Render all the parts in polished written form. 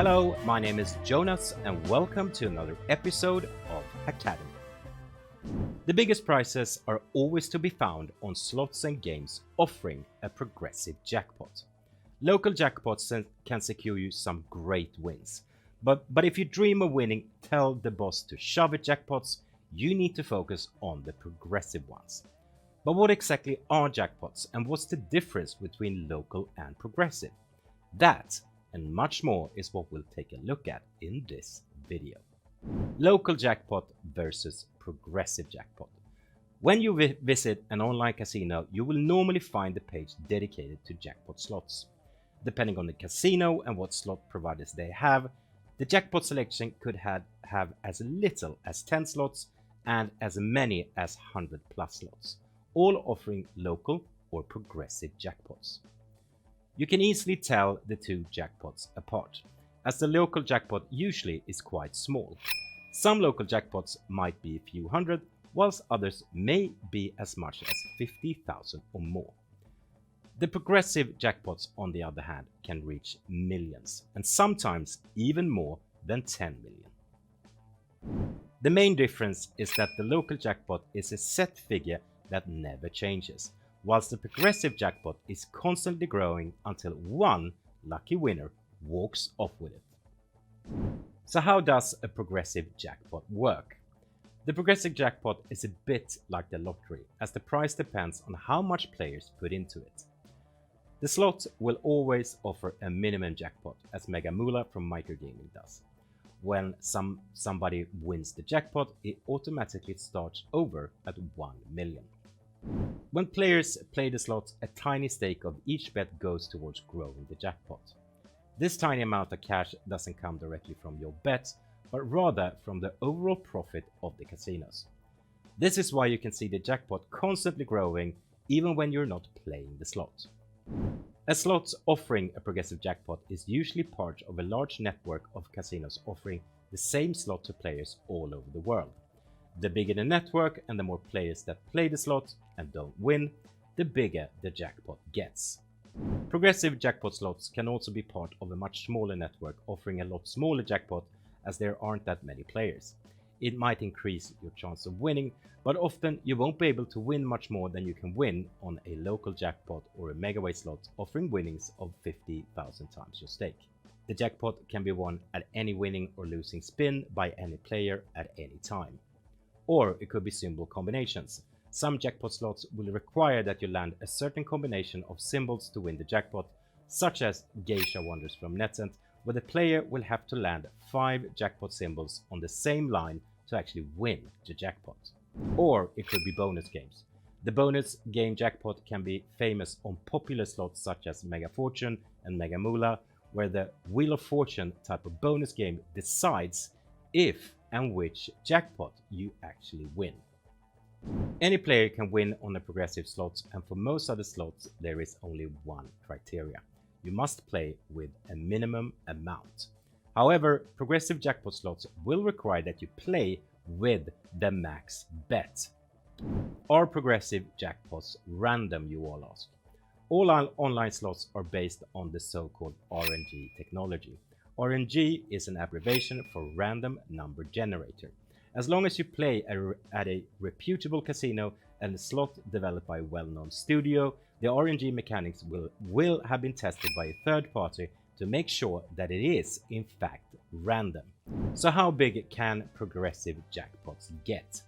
Hello, my name is Jonas and welcome to another episode of Hackademy. The biggest prizes are always to be found on slots and games offering a progressive jackpot. Local jackpots can secure you some great wins, but if you dream of winning, tell the boss to shove it jackpots, you need to focus on the progressive ones. But what exactly are jackpots and what's the difference between local and progressive? That and much more is what we'll take a look at in this video. Local jackpot versus progressive jackpot. When you visit an online casino, you will normally find a page dedicated to jackpot slots. Depending on the casino and what slot providers they have, the jackpot selection could have as little as 10 slots and as many as 100 plus slots, all offering local or progressive jackpots. You can easily tell the two jackpots apart, as the local jackpot usually is quite small. Some local jackpots might be a few hundred, whilst others may be as much as 50,000 or more. The progressive jackpots, on the other hand, can reach millions, and sometimes even more than 10 million. The main difference is that the local jackpot is a set figure that never changes, whilst the progressive jackpot is constantly growing until one lucky winner walks off with it. So how does a progressive jackpot work? The progressive jackpot is a bit like the lottery, as the price depends on how much players put into it. The slot will always offer a minimum jackpot, as Mega Moolah from Microgaming does. When somebody wins the jackpot, it automatically starts over at 1 million. When players play the slots, a tiny stake of each bet goes towards growing the jackpot. This tiny amount of cash doesn't come directly from your bets, but rather from the overall profit of the casinos. This is why you can see the jackpot constantly growing even when you're not playing the slot. A slot offering a progressive jackpot is usually part of a large network of casinos offering the same slot to players all over the world. The bigger the network and the more players that play the slot and don't win, the bigger the jackpot gets. Progressive jackpot slots can also be part of a much smaller network offering a lot smaller jackpot, as there aren't that many players. It might increase your chance of winning, but often you won't be able to win much more than you can win on a local jackpot or a megaway slot offering winnings of 50,000 times your stake. The jackpot can be won at any winning or losing spin by any player at any time. Or it could be symbol combinations. Some jackpot slots will require that you land a certain combination of symbols to win the jackpot, such as Geisha Wonders from NetEnt, where the player will have to land 5 jackpot symbols on the same line to actually win the jackpot. Or it could be bonus games. The bonus game jackpot can be famous on popular slots such as Mega Fortune and Mega Moolah, where the Wheel of Fortune type of bonus game decides if and which jackpot you actually win. Any player can win on a progressive slot, and for most other slots there is only one criteria. You must play with a minimum amount. However, progressive jackpot slots will require that you play with the max bet. Are progressive jackpots random, you all ask? All online slots are based on the so-called RNG technology. RNG is an abbreviation for random number generator. As long as you play at a reputable casino and a slot developed by a well-known studio, the RNG mechanics will have been tested by a third party to make sure that it is, in fact, random. So how big can progressive jackpots get?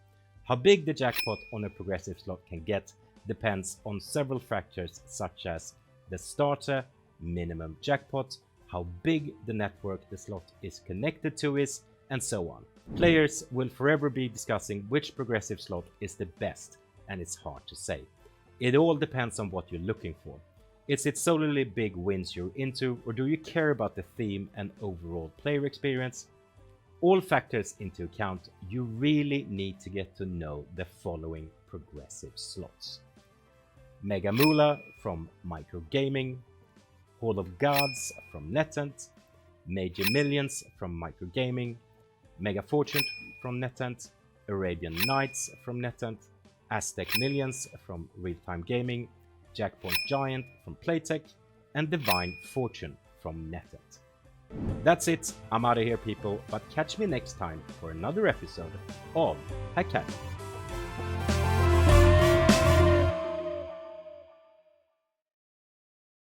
How big the jackpot on a progressive slot can get depends on several factors such as the starter, minimum jackpot, how big the network the slot is connected to is, and so on. Players will forever be discussing which progressive slot is the best, and it's hard to say. It all depends on what you're looking for. Is it solely big wins you're into, or do you care about the theme and overall player experience? All factors into account, you really need to get to know the following progressive slots: Mega Moolah from Microgaming, Hall of Gods from NetEnt, Major Millions from Microgaming, Mega Fortune from NetEnt, Arabian Nights from NetEnt, Aztec Millions from Real Time Gaming, Jackpot Giant from Playtech, and Divine Fortune from NetEnt. That's it, I'm out of here people, but catch me next time for another episode of Hackademy.